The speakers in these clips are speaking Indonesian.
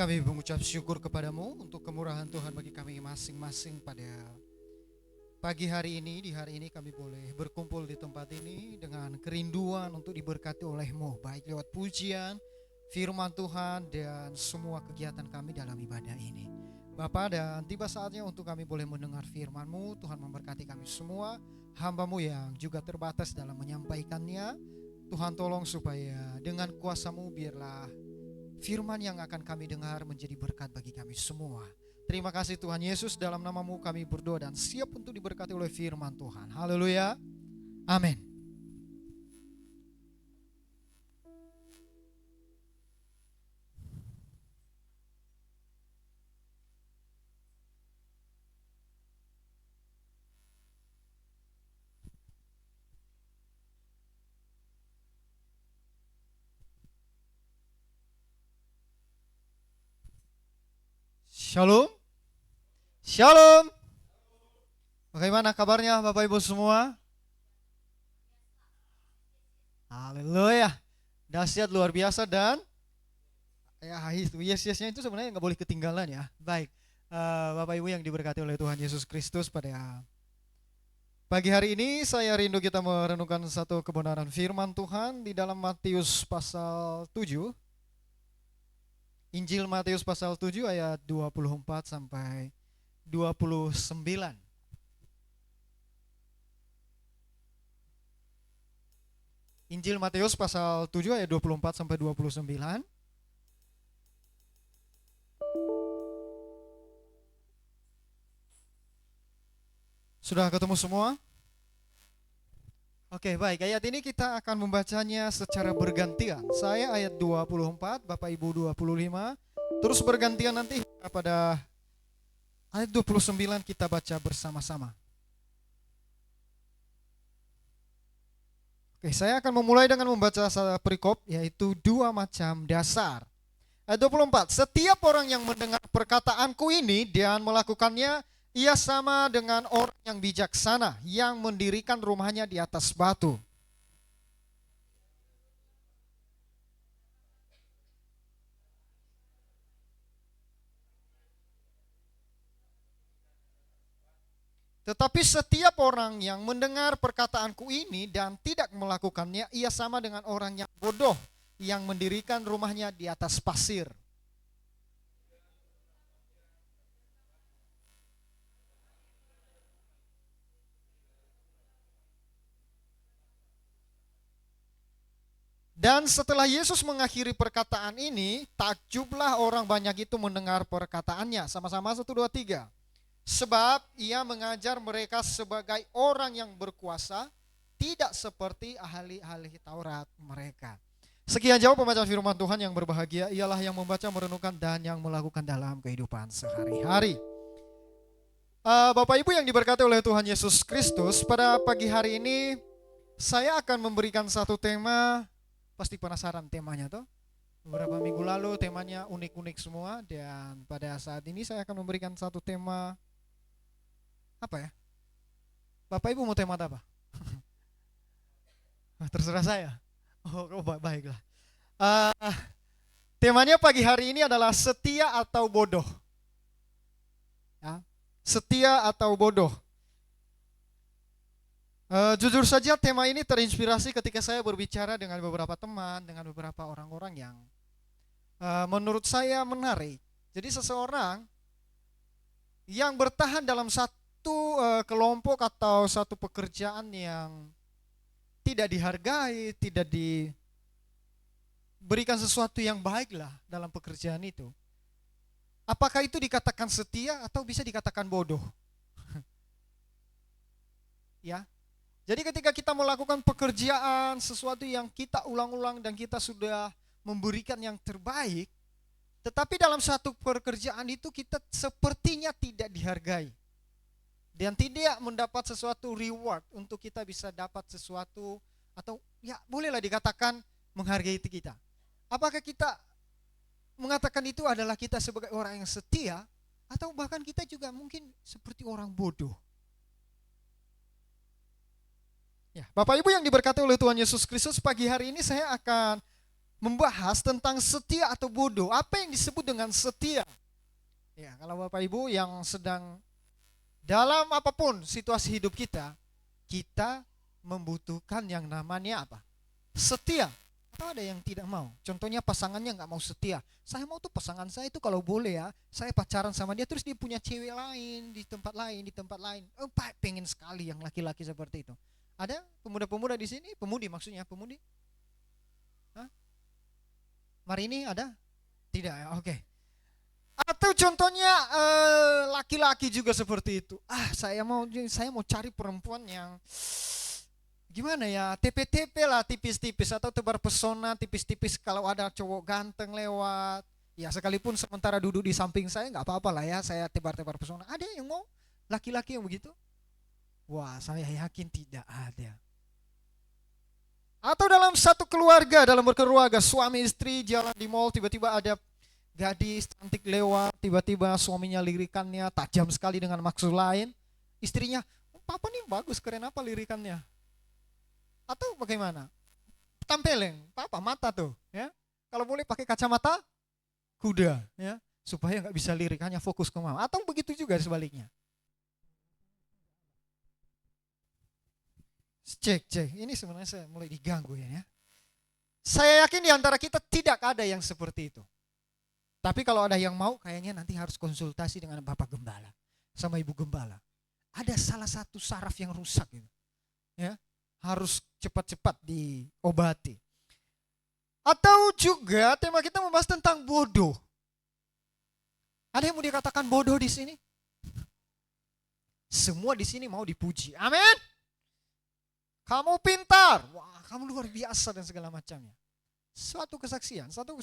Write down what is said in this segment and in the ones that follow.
Kami mengucap syukur kepadamu untuk kemurahan Tuhan bagi kami masing-masing pada pagi hari ini. Di hari ini kami boleh berkumpul di tempat ini dengan kerinduan untuk diberkati oleh-Mu, baik lewat pujian, firman Tuhan, dan semua kegiatan kami dalam ibadah ini. Bapa, dan tiba saatnya untuk kami boleh mendengar firman-Mu. Tuhan memberkati kami semua, hamba-Mu yang juga terbatas dalam menyampaikannya. Tuhan tolong supaya dengan kuasa-Mu biarlah firman yang akan kami dengar menjadi berkat bagi kami semua. Terima kasih Tuhan Yesus, dalam nama-Mu kami berdoa dan siap untuk diberkati oleh firman Tuhan. Haleluya. Amin. Shalom. Shalom. Bagaimana kabarnya Bapak Ibu semua? Haleluya. Dahsyat luar biasa dan ya itu yes-nya itu sebenarnya nggak boleh ketinggalan ya. Baik, Bapak Ibu yang diberkati oleh Tuhan Yesus Kristus, pada pagi hari ini saya rindu kita merenungkan satu kebenaran firman Tuhan di dalam Matius pasal 7. Injil Matius pasal 7 ayat 24 sampai 29. Injil Matius pasal 7 ayat 24 sampai 29. Sudah ketemu semua? Oke, baik. Ayat ini kita akan membacanya secara bergantian. Saya ayat 24, Bapak Ibu 25. Terus bergantian nanti pada ayat 29 kita baca bersama-sama. Oke, saya akan memulai dengan membaca perikop, yaitu dua macam dasar. Ayat 24, setiap orang yang mendengar perkataanku ini dan melakukannya, ia sama dengan orang yang bijaksana yang mendirikan rumahnya di atas batu. Tetapi setiap orang yang mendengar perkataanku ini dan tidak melakukannya, ia sama dengan orang yang bodoh yang mendirikan rumahnya di atas pasir. Dan setelah Yesus mengakhiri perkataan ini, takjublah orang banyak itu mendengar perkataannya. Sama-sama 1, 2, 3. Sebab ia mengajar mereka sebagai orang yang berkuasa, tidak seperti ahli-ahli Taurat mereka. Sekian jauh pembacaan firman Tuhan. Yang berbahagia ialah yang membaca, merenungkan, dan yang melakukan dalam kehidupan sehari-hari. Bapak Ibu yang diberkati oleh Tuhan Yesus Kristus, pada pagi hari ini saya akan memberikan satu tema. Pasti penasaran temanya toh? Beberapa minggu lalu temanya unik-unik semua, dan pada saat ini saya akan memberikan satu tema. Apa ya? Bapak Ibu mau tema apa? Terserah saya. Oh, baiklah. Uh, Temanya pagi hari ini adalah setia atau bodoh. Ya, setia atau bodoh. Jujur saja tema ini terinspirasi ketika saya berbicara dengan beberapa teman, dengan beberapa orang-orang yang menurut saya menarik. Jadi seseorang yang bertahan dalam satu kelompok atau satu pekerjaan yang tidak dihargai, tidak diberikan sesuatu yang baiklah dalam pekerjaan itu. Apakah itu dikatakan setia atau bisa dikatakan bodoh? Ya. Jadi ketika kita melakukan pekerjaan, sesuatu yang kita ulang-ulang dan kita sudah memberikan yang terbaik, tetapi dalam satu pekerjaan itu kita sepertinya tidak dihargai dan tidak mendapat sesuatu reward untuk kita bisa dapat sesuatu, atau ya bolehlah dikatakan menghargai itu kita. Apakah kita mengatakan itu adalah kita sebagai orang yang setia, atau bahkan kita juga mungkin seperti orang bodoh? Ya, Bapak Ibu yang diberkati oleh Tuhan Yesus Kristus, pagi hari ini saya akan membahas tentang setia atau bodoh. Apa yang disebut dengan setia? Ya, kalau Bapak Ibu yang sedang dalam apapun situasi hidup kita, kita membutuhkan yang namanya apa? Setia. Atau ada yang tidak mau. Contohnya pasangannya nggak mau setia. Saya mau tuh pasangan saya itu kalau boleh ya, saya pacaran sama dia terus dia punya cewek lain di tempat lain, di tempat lain. Pak, pengen sekali yang laki-laki seperti itu. Ada pemuda-pemuda di sini? Pemudi maksudnya, pemudi? Hah? Mari ini ada? Tidak ya, oke. Atau contohnya laki-laki juga seperti itu. Saya mau cari perempuan yang gimana ya, TP-TP lah, tipis-tipis atau tebar pesona tipis-tipis. Kalau ada cowok ganteng lewat, ya sekalipun sementara duduk di samping saya nggak apa-apa lah ya, saya tebar-tebar pesona. Ada yang mau laki-laki yang begitu? Wah, saya yakin tidak ada. Atau dalam satu keluarga, dalam berkeluarga, suami istri jalan di mall, tiba-tiba ada gadis cantik lewat, tiba-tiba suaminya lirikannya tajam sekali dengan maksud lain. Istrinya, papa nih bagus, keren apa lirikannya? Atau bagaimana? Tampeleng, papa mata tuh, ya. Kalau boleh pakai kacamata kuda, ya, supaya nggak bisa lirik, hanya fokus ke mama. Atau begitu juga sebaliknya. Cek. Ini sebenarnya saya mulai diganggu ya. Saya yakin di antara kita tidak ada yang seperti itu. Tapi kalau ada yang mau, kayaknya nanti harus konsultasi dengan Bapak Gembala sama Ibu Gembala. Ada salah satu saraf yang rusak gitu. Ya, harus cepat-cepat diobati. Atau juga tema kita membahas tentang bodoh. Ada yang mau dikatakan bodoh di sini? Semua di sini mau dipuji. Amin. Kamu pintar, wah kamu luar biasa dan segala macamnya. Suatu kesaksian, suatu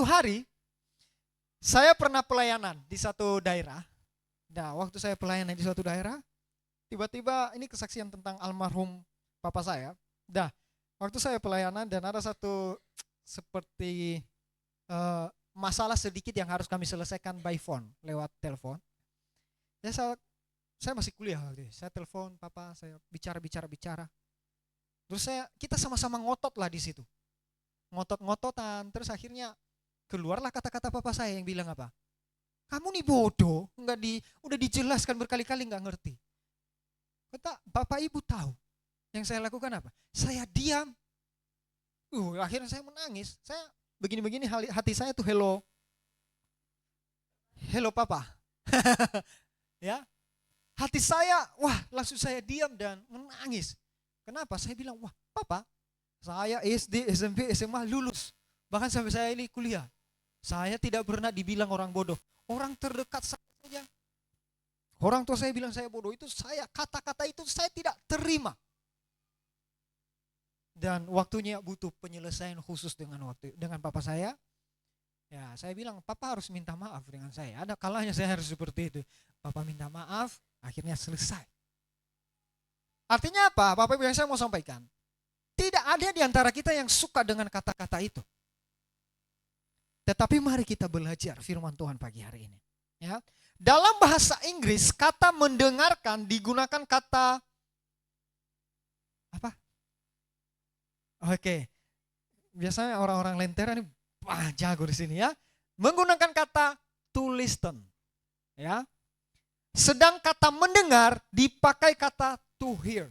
hari saya pernah pelayanan di satu daerah. Nah, waktu saya pelayanan di suatu daerah, tiba-tiba ini kesaksian tentang almarhum papa saya. Nah, waktu saya pelayanan dan ada satu seperti masalah sedikit yang harus kami selesaikan by phone, lewat telepon. Ya, saya masih kuliah waktu itu. Saya telepon papa, saya bicara. Terus kita sama-sama ngotot lah di situ. Ngotot-ngototan. Terus akhirnya keluarlah kata-kata papa saya yang bilang apa? Kamu nih bodoh, udah dijelaskan berkali-kali nggak ngerti. Kata bapak ibu tahu yang saya lakukan apa? Saya diam. Akhirnya saya menangis. Saya begini-begini hati saya tuh hello papa. Ya. Hati saya, langsung saya diam dan menangis. Kenapa? Saya bilang, papa, saya SD, SMP, SMA lulus. Bahkan sampai saya ini kuliah. Saya tidak pernah dibilang orang bodoh. Orang terdekat saya saja. Orang tua saya bilang saya bodoh, kata-kata itu saya tidak terima. Dan waktunya butuh penyelesaian khusus dengan papa saya. Ya, saya bilang, papa harus minta maaf dengan saya. Ada kalanya saya harus seperti itu. Papa minta maaf, akhirnya selesai. Artinya apa? Bapak Ibu yang saya mau sampaikan. Tidak ada di antara kita yang suka dengan kata-kata itu. Tetapi mari kita belajar firman Tuhan pagi hari ini. Ya. Dalam bahasa Inggris, kata mendengarkan digunakan kata apa? Oke. Biasanya orang-orang lentera ini jago di sini ya. Menggunakan kata to listen. Ya. Sedang kata mendengar dipakai kata to hear.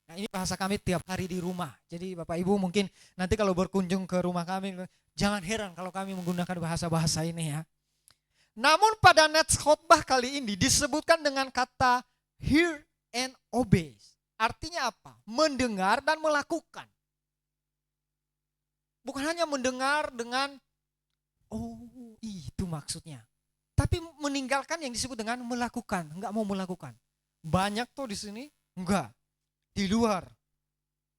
Nah, ini bahasa kami tiap hari di rumah. Jadi Bapak Ibu mungkin nanti kalau berkunjung ke rumah kami, jangan heran kalau kami menggunakan bahasa-bahasa ini ya. Namun pada Nats khotbah kali ini disebutkan dengan kata hear and obey. Artinya apa? Mendengar dan melakukan. Bukan hanya mendengar dengan itu maksudnya. Tapi meninggalkan yang disebut dengan melakukan, enggak mau melakukan. Banyak tuh di sini, enggak. Di luar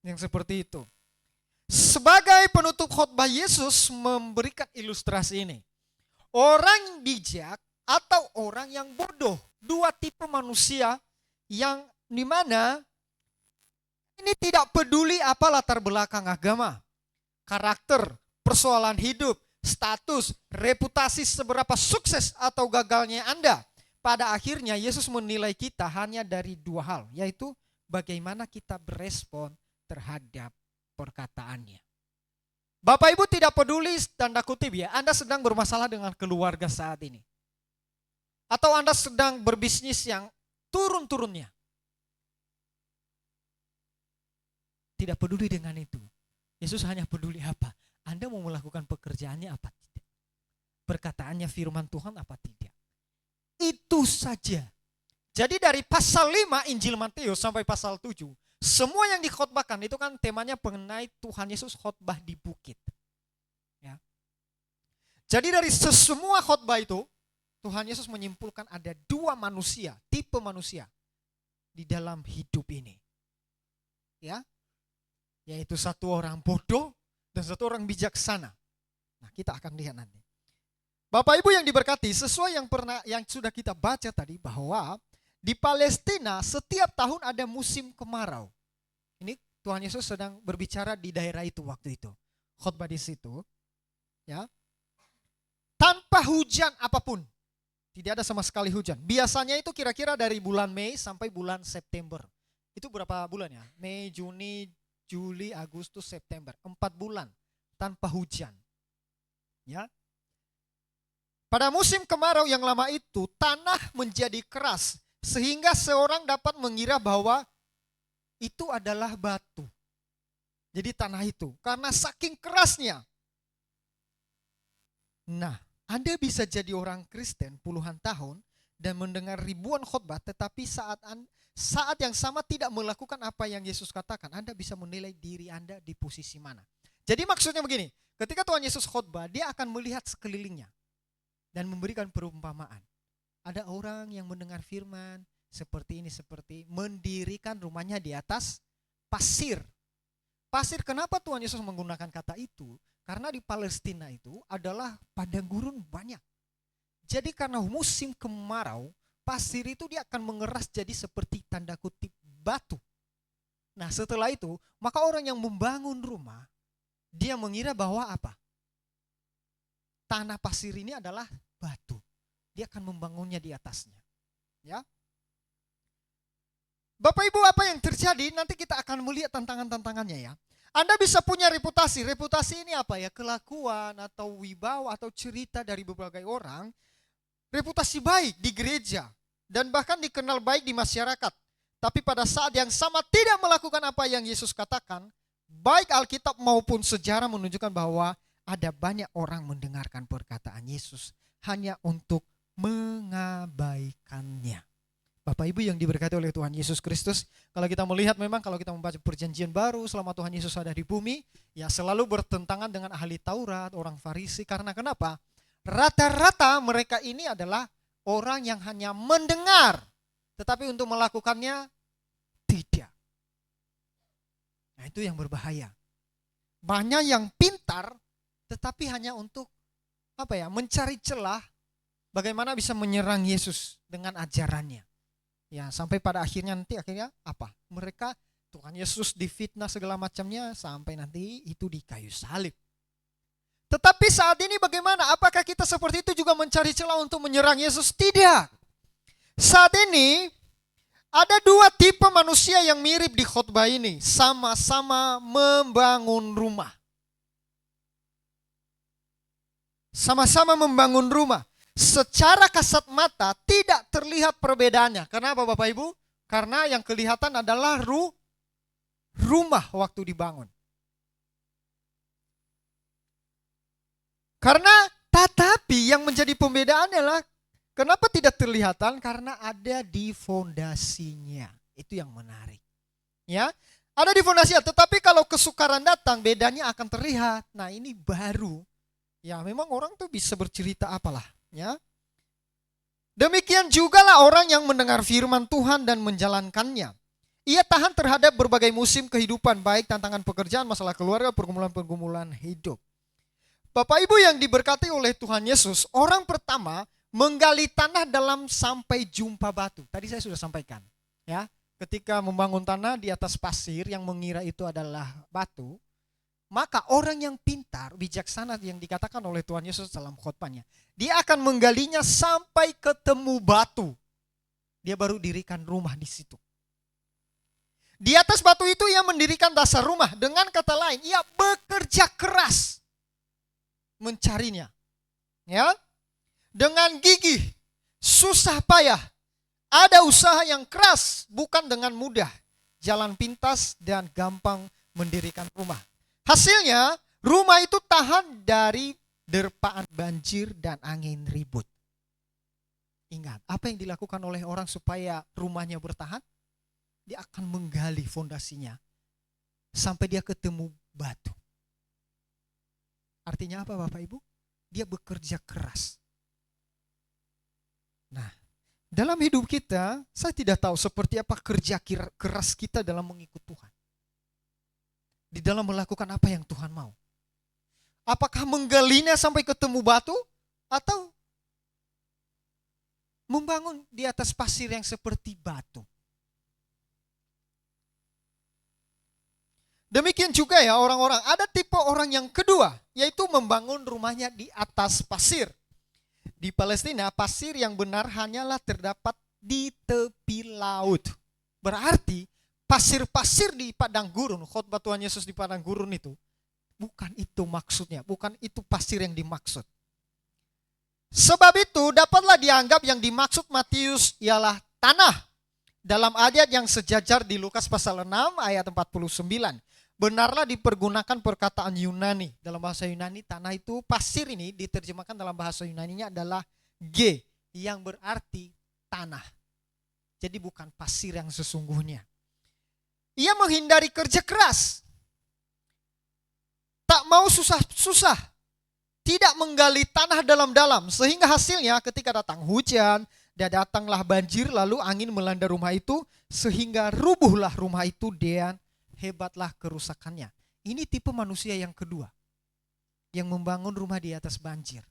yang seperti itu. Sebagai penutup khotbah Yesus memberikan ilustrasi ini. Orang bijak atau orang yang bodoh. Dua tipe manusia yang dimana ini tidak peduli apa latar belakang agama, karakter, persoalan hidup, status, reputasi seberapa sukses atau gagalnya Anda. Pada akhirnya Yesus menilai kita hanya dari dua hal, yaitu bagaimana kita berespon terhadap perkataannya. Bapak Ibu tidak peduli, tanda kutip ya, Anda sedang bermasalah dengan keluarga saat ini. Atau Anda sedang berbisnis yang turun-turunnya. Tidak peduli dengan itu. Yesus hanya peduli apa? Anda mau melakukan pekerjaannya apa tidak? Perkataannya firman Tuhan apa tidak? Itu saja. Jadi dari pasal 5 Injil Matius sampai pasal 7, semua yang dikhotbahkan itu kan temanya mengenai Tuhan Yesus khotbah di bukit. Ya. Jadi dari semua khotbah itu, Tuhan Yesus menyimpulkan ada dua manusia, tipe manusia di dalam hidup ini. Ya. Yaitu satu orang bodoh dan satu orang bijaksana. Nah, kita akan lihat nanti. Bapak Ibu yang diberkati, sesuai yang sudah kita baca tadi bahwa di Palestina setiap tahun ada musim kemarau. Ini Tuhan Yesus sedang berbicara di daerah itu waktu itu. Khotbah di situ. Ya. Tanpa hujan apapun. Tidak ada sama sekali hujan. Biasanya itu kira-kira dari bulan Mei sampai bulan September. Itu berapa bulan ya? Mei, Juni, Juli, Agustus, September. 4 bulan tanpa hujan. Ya. Pada musim kemarau yang lama itu, tanah menjadi keras. Sehingga seorang dapat mengira bahwa itu adalah batu. Jadi tanah itu. Karena saking kerasnya. Nah, Anda bisa jadi orang Kristen puluhan tahun dan mendengar ribuan khotbah, tetapi saat yang sama tidak melakukan apa yang Yesus katakan. Anda bisa menilai diri Anda di posisi mana. Jadi maksudnya begini, ketika Tuhan Yesus khotbah, dia akan melihat sekelilingnya dan memberikan perumpamaan. Ada orang yang mendengar firman seperti ini, seperti mendirikan rumahnya di atas pasir. Pasir, kenapa Tuhan Yesus menggunakan kata itu? Karena di Palestina itu adalah padang gurun banyak. Jadi karena musim kemarau, pasir itu dia akan mengeras jadi seperti tanda kutip batu. Nah setelah itu, maka orang yang membangun rumah, dia mengira bahwa apa? Tanah pasir ini adalah batu. Dia akan membangunnya di atasnya. Ya. Bapak Ibu, apa yang terjadi? Nanti kita akan melihat tantangan-tantangannya ya. Anda bisa punya reputasi. Reputasi ini apa ya? Kelakuan atau wibawa atau cerita dari berbagai orang. Reputasi baik di gereja. Dan bahkan dikenal baik di masyarakat. Tapi pada saat yang sama tidak melakukan apa yang Yesus katakan. Baik Alkitab maupun sejarah menunjukkan bahwa ada banyak orang mendengarkan perkataan Yesus. Hanya untuk mengabaikannya. Bapak Ibu yang diberkati oleh Tuhan Yesus Kristus, kalau kita melihat memang kalau kita membaca perjanjian baru selama Tuhan Yesus ada di bumi, ya selalu bertentangan dengan ahli Taurat, orang Farisi. Karena kenapa? Rata-rata mereka ini adalah orang yang hanya mendengar, tetapi untuk melakukannya tidak. Nah itu yang berbahaya. Banyak yang pintar, tetapi hanya untuk mencari celah bagaimana bisa menyerang Yesus dengan ajarannya. Ya, sampai pada akhirnya apa? Mereka Tuhan Yesus difitnah segala macamnya sampai nanti itu di kayu salib. Tetapi saat ini bagaimana? Apakah kita seperti itu juga mencari celah untuk menyerang Yesus? Tidak. Saat ini ada dua tipe manusia yang mirip di khotbah ini, sama-sama membangun rumah. Sama-sama membangun rumah. Secara kasat mata tidak terlihat perbedaannya. Kenapa Bapak Ibu? Karena yang kelihatan adalah rumah waktu dibangun. Tetapi yang menjadi pembedaan adalah kenapa tidak terlihatan? Karena ada di fondasinya. Itu yang menarik. Ya, ada di fondasinya. Tetapi kalau kesukaran datang, bedanya akan terlihat. Nah ini baru. Ya memang orang tuh bisa bercerita apalah. Ya. Demikian jugalah orang yang mendengar firman Tuhan dan menjalankannya. Ia tahan terhadap berbagai musim kehidupan, baik tantangan pekerjaan, masalah keluarga, pergumulan-pergumulan hidup. Bapak Ibu yang diberkati oleh Tuhan Yesus, orang pertama menggali tanah dalam sampai jumpa batu. Tadi saya sudah sampaikan, ya. Ketika membangun tanah di atas pasir yang mengira itu adalah batu, maka orang yang pintar, bijaksana yang dikatakan oleh Tuhan Yesus dalam khotbahnya, dia akan menggalinya sampai ketemu batu. Dia baru dirikan rumah di situ. Di atas batu itu ia mendirikan dasar rumah. Dengan kata lain, ia bekerja keras mencarinya. Ya, dengan gigih, susah payah. Ada usaha yang keras, bukan dengan mudah. Jalan pintas dan gampang mendirikan rumah. Hasilnya, rumah itu tahan dari derpaan banjir dan angin ribut. Ingat, apa yang dilakukan oleh orang supaya rumahnya bertahan? Dia akan menggali fondasinya sampai dia ketemu batu. Artinya apa Bapak Ibu? Dia bekerja keras. Nah, dalam hidup kita, saya tidak tahu seperti apa kerja keras kita dalam mengikut Tuhan. Di dalam melakukan apa yang Tuhan mau. Apakah menggalinya sampai ketemu batu? Atau membangun di atas pasir yang seperti batu? Demikian juga ya orang-orang. Ada tipe orang yang kedua, yaitu membangun rumahnya di atas pasir. Di Palestina, pasir yang benar hanyalah terdapat di tepi laut. Berarti pasir-pasir di padang gurun, khotbah Tuhan Yesus di padang gurun itu, bukan itu maksudnya, bukan itu pasir yang dimaksud. Sebab itu dapatlah dianggap yang dimaksud Matius ialah tanah. Dalam ayat yang sejajar di Lukas pasal 6 ayat 49. Benarlah dipergunakan perkataan Yunani. Dalam bahasa Yunani tanah itu, pasir ini diterjemahkan dalam bahasa Yunaninya adalah G, yang berarti tanah. Jadi bukan pasir yang sesungguhnya. Ia menghindari kerja keras. Tak mau susah-susah. Tidak menggali tanah dalam-dalam. Sehingga hasilnya ketika datang hujan, dan datanglah banjir, lalu angin melanda rumah itu, sehingga rubuhlah rumah itu dan hebatlah kerusakannya. Ini tipe manusia yang kedua, yang membangun rumah di atas banjir.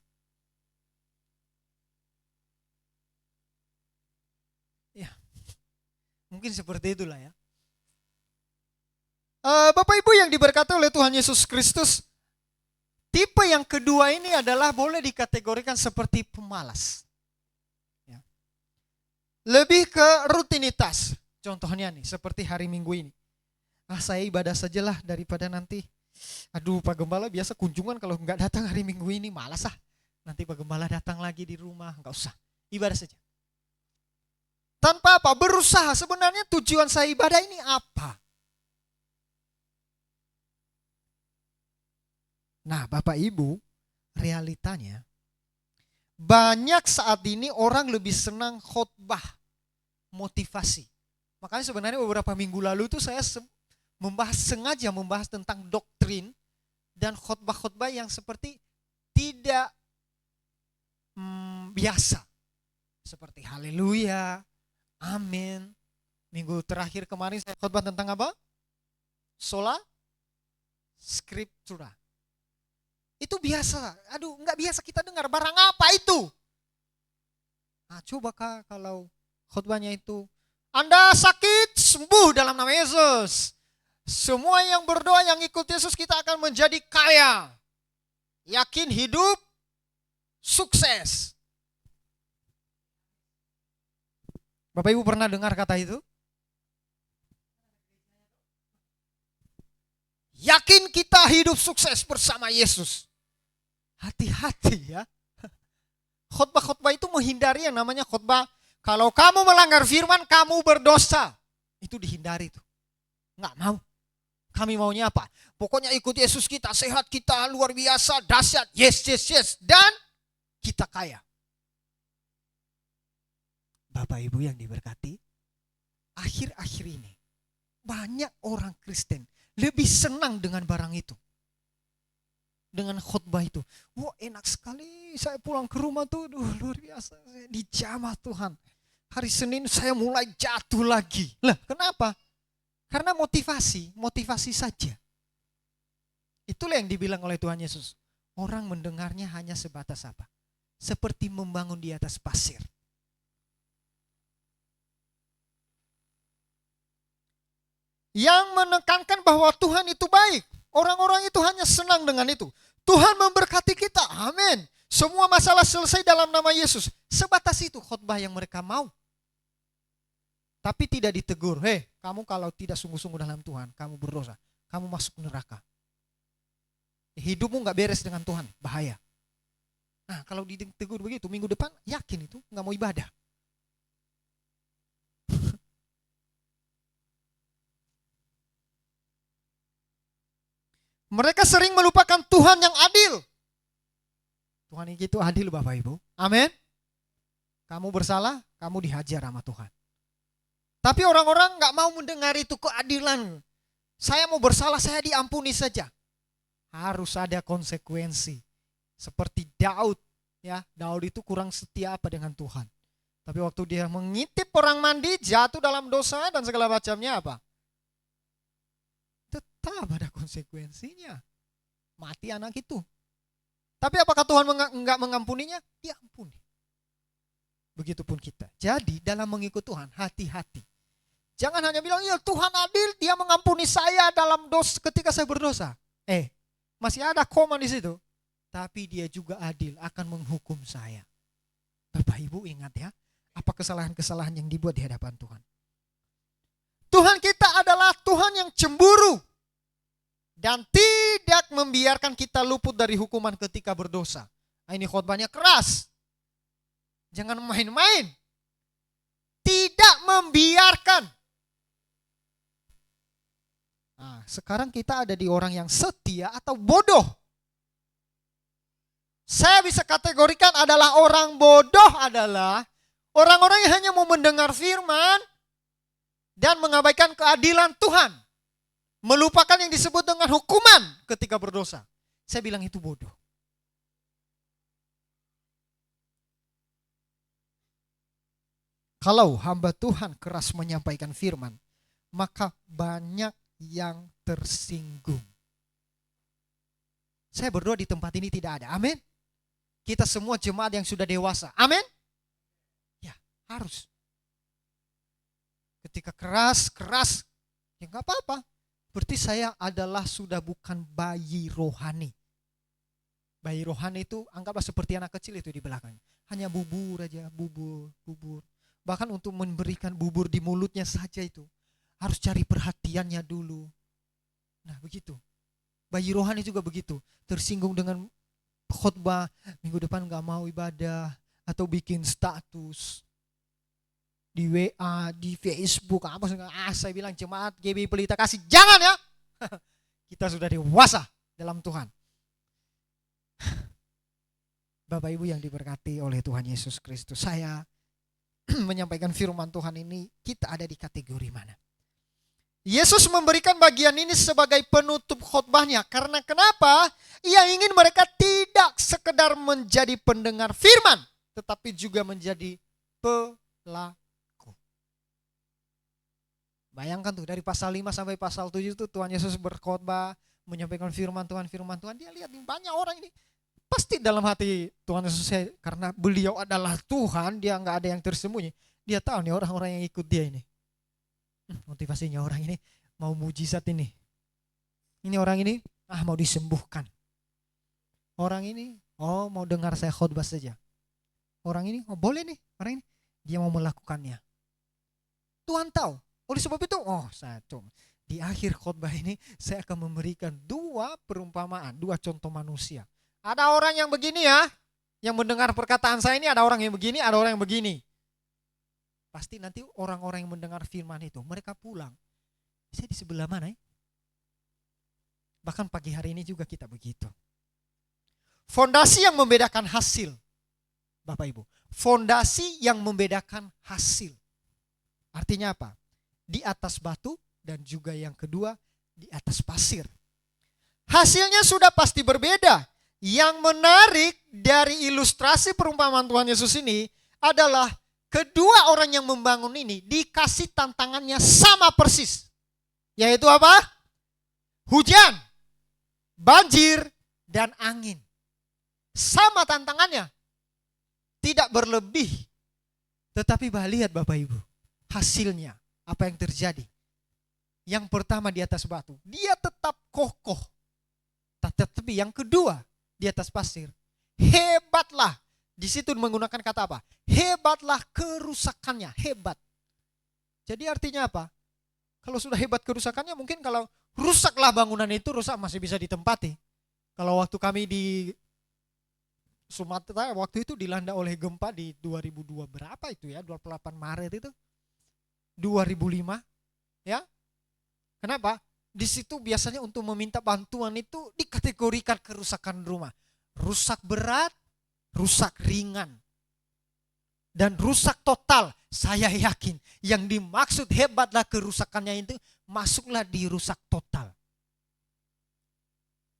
Ya, mungkin seperti itulah ya. Bapak Ibu yang diberkati oleh Tuhan Yesus Kristus, tipe yang kedua ini adalah boleh dikategorikan seperti pemalas. Ya. Lebih ke rutinitas. Contohnya nih, seperti hari Minggu ini. Saya ibadah sajalah daripada nanti, aduh Pak Gembala biasa kunjungan kalau nggak datang hari Minggu ini malas ah. Nanti Pak Gembala datang lagi di rumah, nggak usah, ibadah saja. Tanpa apa? Berusaha. Sebenarnya tujuan saya ibadah ini apa? Nah Bapak Ibu, realitanya banyak saat ini orang lebih senang khotbah motivasi. Makanya sebenarnya beberapa minggu lalu itu saya sengaja membahas tentang doktrin dan khotbah-khotbah yang seperti tidak biasa. Seperti haleluya, amin. Minggu terakhir kemarin saya khotbah tentang apa? Sola Scriptura. Itu biasa. Aduh, nggak biasa kita dengar. Barang apa itu? Nah, coba kalau khotbahnya itu, Anda sakit, sembuh dalam nama Yesus. Semua yang berdoa, yang ikut Yesus, kita akan menjadi kaya. Yakin hidup, sukses. Bapak Ibu pernah dengar kata itu? Yakin kita hidup sukses bersama Yesus. Hati-hati ya. Khotbah-khotbah itu menghindari yang namanya khotbah, kalau kamu melanggar firman, kamu berdosa. Itu dihindari tuh. Nggak mau. Kami maunya apa? Pokoknya ikut Yesus, kita sehat, kita luar biasa, dahsyat, yes, yes, yes. Dan kita kaya. Bapak Ibu yang diberkati, akhir-akhir ini banyak orang Kristen lebih senang dengan barang itu. Dengan khotbah itu. Wah enak sekali, saya pulang ke rumah tuh, luar biasa. Saya dijamah Tuhan. Hari Senin saya mulai jatuh lagi. Lah kenapa? Karena motivasi saja. Itulah yang dibilang oleh Tuhan Yesus. Orang mendengarnya hanya sebatas apa? Seperti membangun di atas pasir. Yang menekankan bahwa Tuhan itu baik. Orang-orang itu hanya senang dengan itu. Tuhan memberkati kita, amin. Semua masalah selesai dalam nama Yesus. Sebatas itu khotbah yang mereka mau. Tapi tidak ditegur, hei kamu kalau tidak sungguh-sungguh dalam Tuhan, kamu berdosa, kamu masuk neraka. Hidupmu gak beres dengan Tuhan, bahaya. Nah kalau ditegur begitu, minggu depan yakin itu gak mau ibadah. Mereka sering melupakan Tuhan yang adil. Tuhan itu adil Bapak Ibu. Amin. Kamu bersalah, kamu dihajar sama Tuhan. Tapi orang-orang gak mau mendengar itu keadilan. Saya mau bersalah, saya diampuni saja. Harus ada konsekuensi. Seperti Daud. Ya, Daud itu kurang setia apa dengan Tuhan. Tapi waktu dia mengintip orang mandi, jatuh dalam dosa dan segala macamnya apa? Tetap ada konsekuensinya. Mati anak itu. Tapi apakah Tuhan enggak mengampuninya? Dia ampuni. Begitupun kita. Jadi dalam mengikut Tuhan, hati-hati. Jangan hanya bilang, ya Tuhan adil, dia mengampuni saya dalam dosa ketika saya berdosa. Masih ada koma di situ. Tapi dia juga adil, akan menghukum saya. Bapak Ibu ingat ya, apa kesalahan-kesalahan yang dibuat di hadapan Tuhan. Tuhan kita adalah Tuhan yang cemburu. Dan tidak membiarkan kita luput dari hukuman ketika berdosa. Nah, ini khotbahnya keras. Jangan main-main. Tidak membiarkan. Nah, sekarang kita ada di orang yang setia atau bodoh. Saya bisa kategorikan adalah orang bodoh adalah orang-orang yang hanya mau mendengar firman dan mengabaikan keadilan Tuhan. Melupakan yang disebut dengan hukuman ketika berdosa. Saya bilang itu bodoh. Kalau hamba Tuhan keras menyampaikan firman, maka banyak yang tersinggung. Saya berdoa di tempat ini tidak ada. Amin. Kita semua jemaat yang sudah dewasa. Amin. Ya, harus. Ketika keras, ya gak apa-apa. Berarti saya adalah sudah bukan bayi rohani. Bayi rohani itu anggaplah seperti anak kecil itu di belakang. Hanya bubur aja, bubur. Bahkan untuk memberikan bubur di mulutnya saja itu. Harus cari perhatiannya dulu. Nah begitu. Bayi rohani juga begitu. Tersinggung dengan khotbah, minggu depan gak mau ibadah. Atau bikin status di WA, di Facebook, apa saya bilang jemaat GB Pelita Kasih, jangan ya. Kita sudah dewasa dalam Tuhan. Bapak Ibu yang diberkati oleh Tuhan Yesus Kristus, saya menyampaikan firman Tuhan ini, kita ada di kategori mana? Yesus memberikan bagian ini sebagai penutup khotbahnya. Karena kenapa? Ia ingin mereka tidak sekedar menjadi pendengar firman, tetapi juga menjadi pelaku. Bayangkan tuh dari pasal 5 sampai pasal 7 itu Tuhan Yesus berkhotbah, menyampaikan firman Tuhan. Dia lihat banyak orang ini. Pasti dalam hati Tuhan Yesus, karena beliau adalah Tuhan, dia gak ada yang tersembunyi. Dia tahu nih orang-orang yang ikut dia ini. Motivasinya orang ini mau mujizat ini. Ini orang ini mau disembuhkan. Orang ini mau dengar saya khotbah saja. Orang ini boleh nih, orang ini dia mau melakukannya. Tuhan tahu. Oleh sebab itu, di akhir khotbah ini saya akan memberikan 2 perumpamaan, 2 contoh manusia. Ada orang yang begini ya, yang mendengar perkataan saya ini, ada orang yang begini, ada orang yang begini. Pasti nanti orang-orang yang mendengar firman itu, mereka pulang. Saya di sebelah mana ya? Bahkan pagi hari ini juga kita begitu. Fondasi yang membedakan hasil. Bapak Ibu, fondasi yang membedakan hasil. Artinya apa? Di atas batu dan juga yang kedua di atas pasir. Hasilnya sudah pasti berbeda. Yang menarik dari ilustrasi perumpamaan Tuhan Yesus ini adalah kedua orang yang membangun ini dikasih tantangannya sama persis. Yaitu apa? Hujan, banjir, dan angin. Sama tantangannya. Tidak berlebih. Tetapi lihat Bapak Ibu, hasilnya. Apa yang terjadi? Yang pertama di atas batu, dia tetap kokoh. Tetapi yang kedua di atas pasir, hebatlah. Di situ menggunakan kata apa? Hebatlah kerusakannya, hebat. Jadi artinya apa? Kalau sudah hebat kerusakannya, mungkin kalau rusaklah bangunan itu, rusak masih bisa ditempati. Kalau waktu kami di Sumatera, waktu itu dilanda oleh gempa di 2002 berapa itu ya, 28 Maret itu, 2005 ya. Kenapa? Di situ biasanya untuk meminta bantuan itu dikategorikan kerusakan rumah. Rusak berat, rusak ringan, dan rusak total. Saya yakin yang dimaksud hebatlah kerusakannya itu, masuklah di rusak total.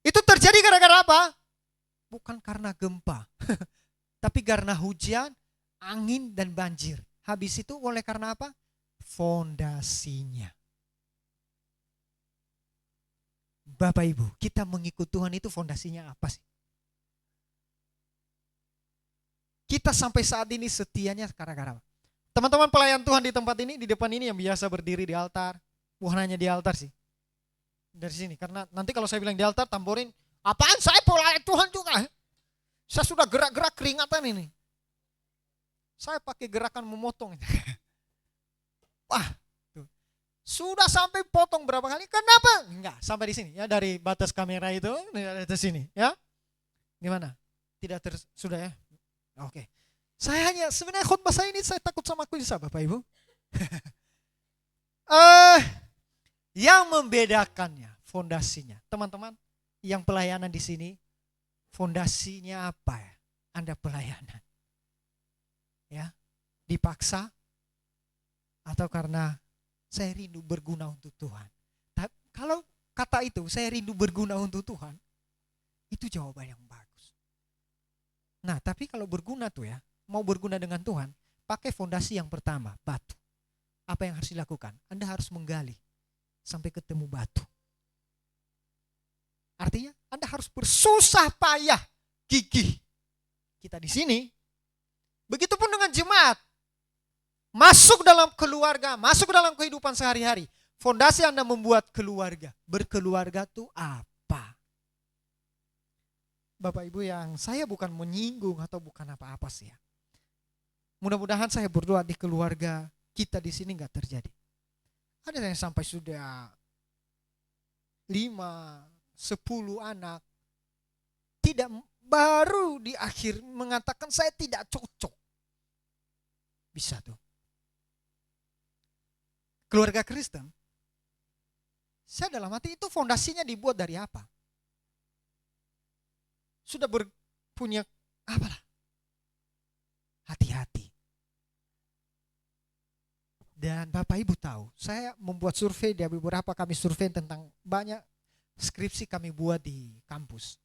Itu terjadi gara-gara apa? Bukan karena gempa, tapi karena hujan, angin, dan banjir. Habis itu oleh karena apa? Fondasinya. Bapak Ibu, kita mengikut Tuhan itu fondasinya apa sih? Kita sampai saat ini setianya gara-gara apa? Teman-teman pelayan Tuhan di tempat ini, di depan ini yang biasa berdiri di altar. Bukan hanya di altar sih. Dari sini, karena nanti kalau saya bilang di altar, tamborin, apaan saya pelayan Tuhan juga? Saya sudah gerak-gerak keringatan ini. Saya pakai gerakan memotong. Wah, tuh. Sudah sampai potong berapa kali? Kenapa? Enggak, sampai di sini ya, dari batas kamera itu dari sini ya. Gimana? Tidak sudah ya? Oke. Saya hanya sebenarnya khotbah saya ini saya takut sama kuisa Bapak Ibu. Yang membedakannya fondasinya. Teman-teman yang pelayanan di sini, fondasinya apa ya? Anda pelayanan. Ya, dipaksa atau karena saya rindu berguna untuk Tuhan. Kalau kata itu, saya rindu berguna untuk Tuhan, itu jawaban yang bagus. Nah, tapi kalau berguna tuh ya, mau berguna dengan Tuhan, pakai fondasi yang pertama, batu. Apa yang harus dilakukan? Anda harus menggali sampai ketemu batu. Artinya Anda harus bersusah payah, gigih. Kita di sini, begitupun dengan jemaat. Masuk dalam keluarga, masuk dalam kehidupan sehari-hari. Fondasi Anda membuat keluarga. Berkeluarga itu apa? Bapak Ibu yang saya bukan menyinggung atau bukan apa-apa sih ya. Mudah-mudahan saya berdoa di keluarga kita di sini nggak terjadi. Ada yang sampai sudah 5, 10 anak, tidak, baru di akhir mengatakan saya tidak cocok. Bisa tuh. Keluarga Kristen, saya dalam hati itu fondasinya dibuat dari apa? Sudah punya apalah? Hati-hati. Dan Bapak Ibu tahu, saya membuat survei, di beberapa kami survei tentang banyak skripsi kami buat di kampus.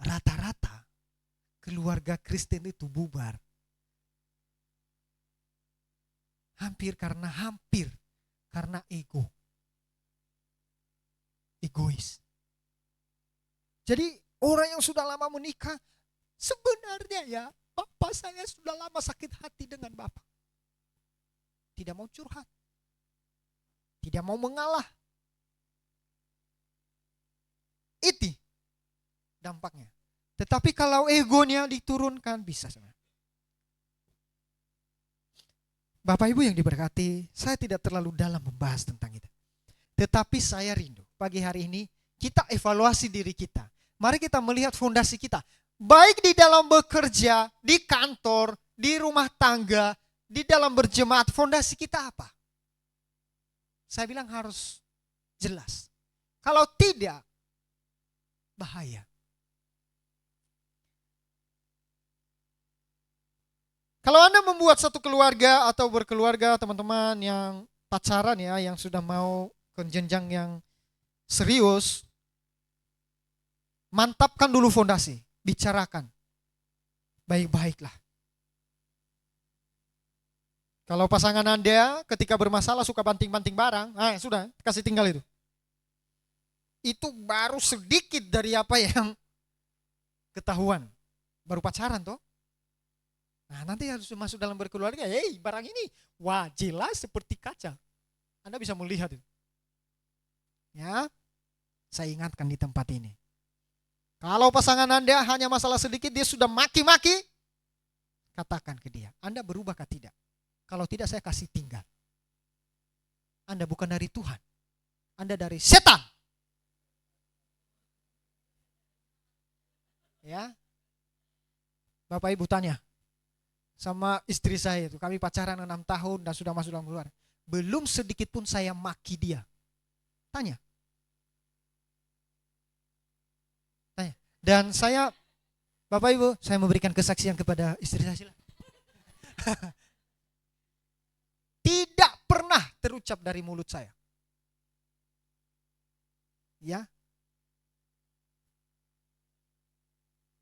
Rata-rata keluarga Kristen itu bubar. Hampir karena ego. Egois. Jadi orang yang sudah lama menikah, sebenarnya ya, Bapak saya sudah lama sakit hati dengan Bapak. Tidak mau curhat. Tidak mau mengalah. Itu dampaknya. Tetapi kalau egonya diturunkan, bisa sebenarnya. Bapak Ibu yang diberkati, saya tidak terlalu dalam membahas tentang itu. Tetapi saya rindu pagi hari ini kita evaluasi diri kita. Mari kita melihat fondasi kita. Baik di dalam bekerja, di kantor, di rumah tangga, di dalam berjemaat, fondasi kita apa? Saya bilang harus jelas. Kalau tidak, bahaya. Kalau Anda membuat satu keluarga atau berkeluarga, teman-teman yang pacaran ya, yang sudah mau ke jenjang yang serius, mantapkan dulu fondasi. Bicarakan baik-baiklah. Kalau pasangan Anda ketika bermasalah suka banting-banting barang, sudah kasih tinggal itu. Itu baru sedikit dari apa yang ketahuan. Baru pacaran toh. Nah, nanti harus masuk dalam berkeluarga, barang ini wah jelas seperti kaca. Anda bisa melihat itu. Ya, saya ingatkan di tempat ini. Kalau pasangan Anda hanya masalah sedikit, dia sudah maki-maki, Katakan ke dia, Anda berubahkah tidak? Kalau tidak, saya kasih tinggal. Anda bukan dari Tuhan, Anda dari setan. Ya, Bapak Ibu tanya sama istri saya itu, kami pacaran 6 tahun dan sudah masuk dalam keluarga. Belum sedikit pun saya maki dia. Tanya. Dan saya, Bapak Ibu, saya memberikan kesaksian kepada istri saya. Tidak pernah terucap dari mulut saya. Ya.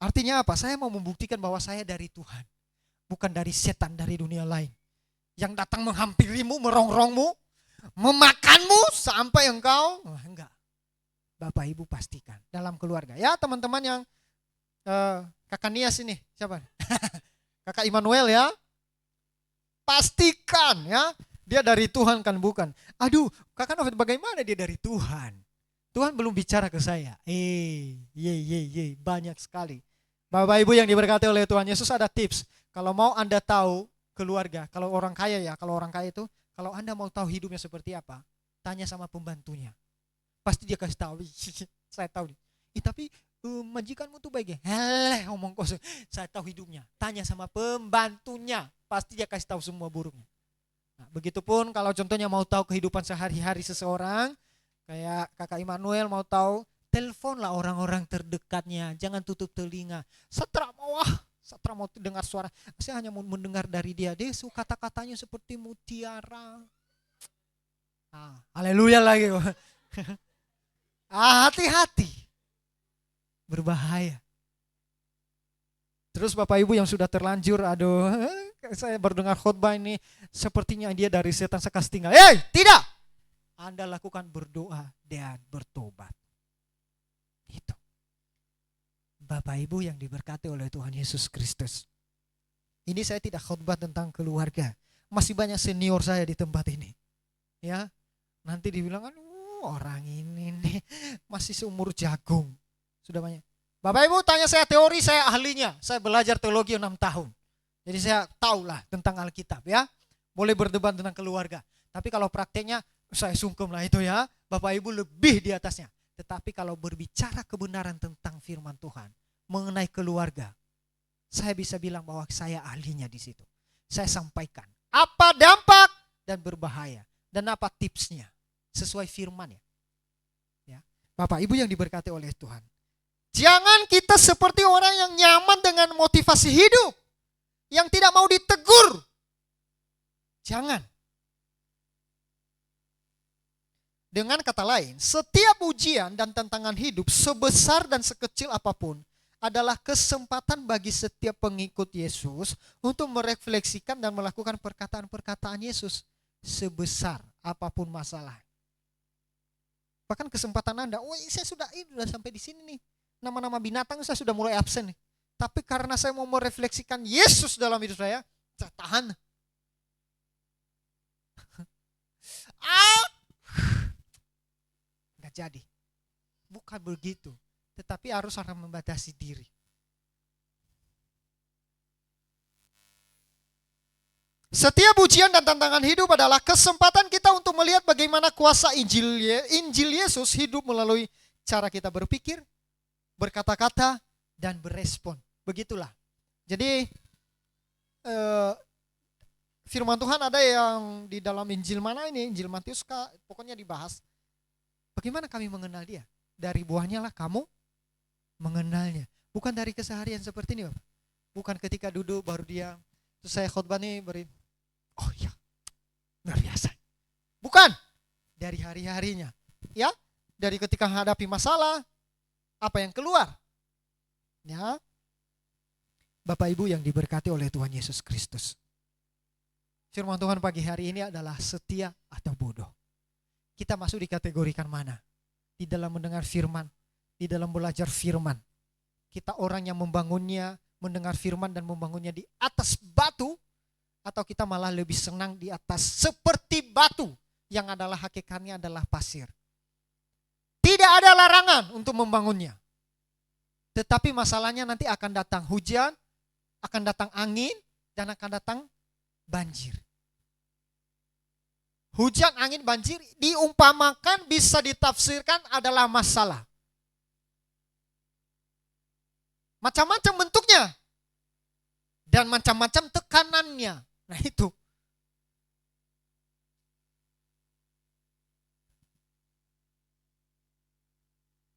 Artinya apa? Saya mau membuktikan bahwa saya dari Tuhan. Bukan dari setan, dari dunia lain. Yang datang menghampirimu, merongrongmu, memakanmu sampai engkau. Enggak. Bapak Ibu pastikan dalam keluarga. Ya teman-teman yang kakak Nias ini. Siapa? Kakak Immanuel ya. Pastikan ya. Dia dari Tuhan kan bukan. Aduh kakak Novet bagaimana dia dari Tuhan? Tuhan belum bicara ke saya. Banyak sekali. Bapak Ibu yang diberkati oleh Tuhan Yesus, ada tips. Kalau mau Anda tahu keluarga, kalau orang kaya itu, kalau Anda mau tahu hidupnya seperti apa, tanya sama pembantunya. Pasti dia kasih tahu. Saya tahu. Tapi majikanmu tuh baik ya. Heleh ngomong kosong. Saya tahu hidupnya. Tanya sama pembantunya. Pasti dia kasih tahu semua buruknya. Nah, begitupun kalau contohnya mau tahu kehidupan sehari-hari seseorang, kayak kakak Immanuel mau tahu, teleponlah orang-orang terdekatnya, jangan tutup telinga. Satra mau dengar suara, saya hanya mau mendengar dari dia. Dia kata-katanya seperti mutiara. Haleluya lagi. Hati-hati, berbahaya. Terus Bapak Ibu yang sudah terlanjur, aduh, saya baru dengar khotbah ini, sepertinya dia dari setan, saya kasih tinggal. Tidak. Anda lakukan berdoa dan bertobat. Itu. Bapak Ibu yang diberkati oleh Tuhan Yesus Kristus. Ini saya tidak khotbah tentang keluarga. Masih banyak senior saya di tempat ini. Ya. Nanti dibilang orang ini nih masih seumur jagung. Sudah banyak. Bapak Ibu tanya saya teori, saya ahlinya. Saya belajar teologi 6 tahun. Jadi saya tahulah tentang Alkitab ya. Boleh berdebat tentang keluarga. Tapi kalau prakteknya saya sungkem lah itu ya. Bapak Ibu lebih di atasnya. Tetapi kalau berbicara kebenaran tentang firman Tuhan mengenai keluarga, saya bisa bilang bahwa saya ahlinya di situ. Saya sampaikan apa dampak dan berbahaya dan apa tipsnya sesuai firman ya. Bapak Ibu yang diberkati oleh Tuhan. Jangan kita seperti orang yang nyaman dengan motivasi hidup, yang tidak mau ditegur. Jangan. Dengan kata lain, setiap ujian dan tantangan hidup sebesar dan sekecil apapun adalah kesempatan bagi setiap pengikut Yesus untuk merefleksikan dan melakukan perkataan-perkataan Yesus sebesar apapun masalah. Bahkan kesempatan Anda, saya sudah sampai di sini nih. Nama-nama binatang saya sudah mulai absen nih. Tapi karena saya mau merefleksikan Yesus dalam hidup saya tahan. Nggak jadi. Bukan begitu. Tetapi harus membatasi diri. Setiap ujian dan tantangan hidup adalah kesempatan kita untuk melihat bagaimana kuasa Injil Yesus hidup melalui cara kita berpikir, berkata-kata, dan berespon. Begitulah. Jadi firman Tuhan ada yang di dalam Injil mana ini, Injil Matius pokoknya dibahas. Bagaimana kami mengenal dia? Dari buahnya lah kamu mengenalnya. Bukan dari keseharian seperti ini, Bapak. Bukan ketika duduk baru dia, terus saya khotbah nih beri, oh ya, luar biasa. Bukan. Dari hari-harinya. Ya, dari ketika menghadapi masalah, apa yang keluar. Ya. Bapak Ibu yang diberkati oleh Tuhan Yesus Kristus. Firman Tuhan pagi hari ini adalah setia atau bodoh. Kita masuk dikategorikan mana? Di dalam mendengar firman, di dalam belajar firman. Kita orang yang membangunnya, mendengar firman dan membangunnya di atas batu, atau kita malah lebih senang di atas seperti batu yang adalah hakikatnya adalah pasir. Tidak ada larangan untuk membangunnya. Tetapi masalahnya nanti akan datang hujan, akan datang angin, dan akan datang banjir. Hujan, angin, banjir diumpamakan bisa ditafsirkan adalah masalah. Macam-macam bentuknya. Dan macam-macam tekanannya. Nah itu.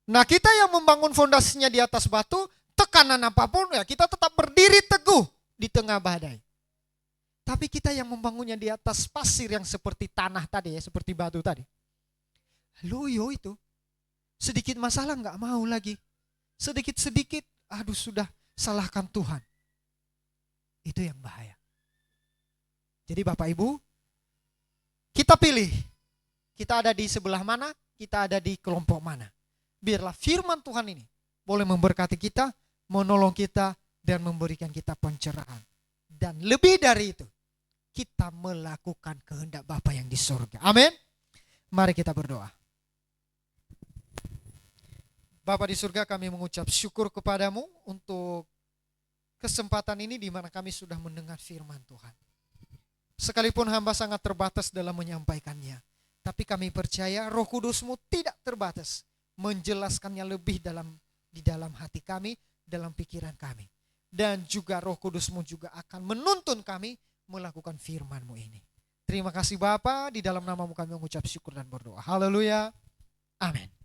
Nah kita yang membangun fondasinya di atas batu, tekanan apapun ya kita tetap berdiri teguh di tengah badai. Tapi kita yang membangunnya di atas pasir yang seperti tanah tadi ya, seperti batu tadi. Loyo itu. Sedikit masalah nggak mau lagi. Sedikit-sedikit, aduh sudah salahkan Tuhan. Itu yang bahaya. Jadi Bapak Ibu, kita pilih. Kita ada di sebelah mana, kita ada di kelompok mana. Biarlah firman Tuhan ini boleh memberkati kita, menolong kita, dan memberikan kita pencerahan. Dan lebih dari itu, kita melakukan kehendak Bapa yang di surga. Amin. Mari kita berdoa. Bapa di surga, kami mengucap syukur kepadamu untuk kesempatan ini di mana kami sudah mendengar firman Tuhan. Sekalipun hamba sangat terbatas dalam menyampaikannya, tapi kami percaya Roh Kudus-Mu tidak terbatas menjelaskannya lebih di dalam hati kami, dalam pikiran kami. Dan juga Roh Kudus-Mu juga akan menuntun kami melakukan firman-Mu ini. Terima kasih Bapa, di dalam nama-Mu kami mengucap syukur dan berdoa. Haleluya. Amin.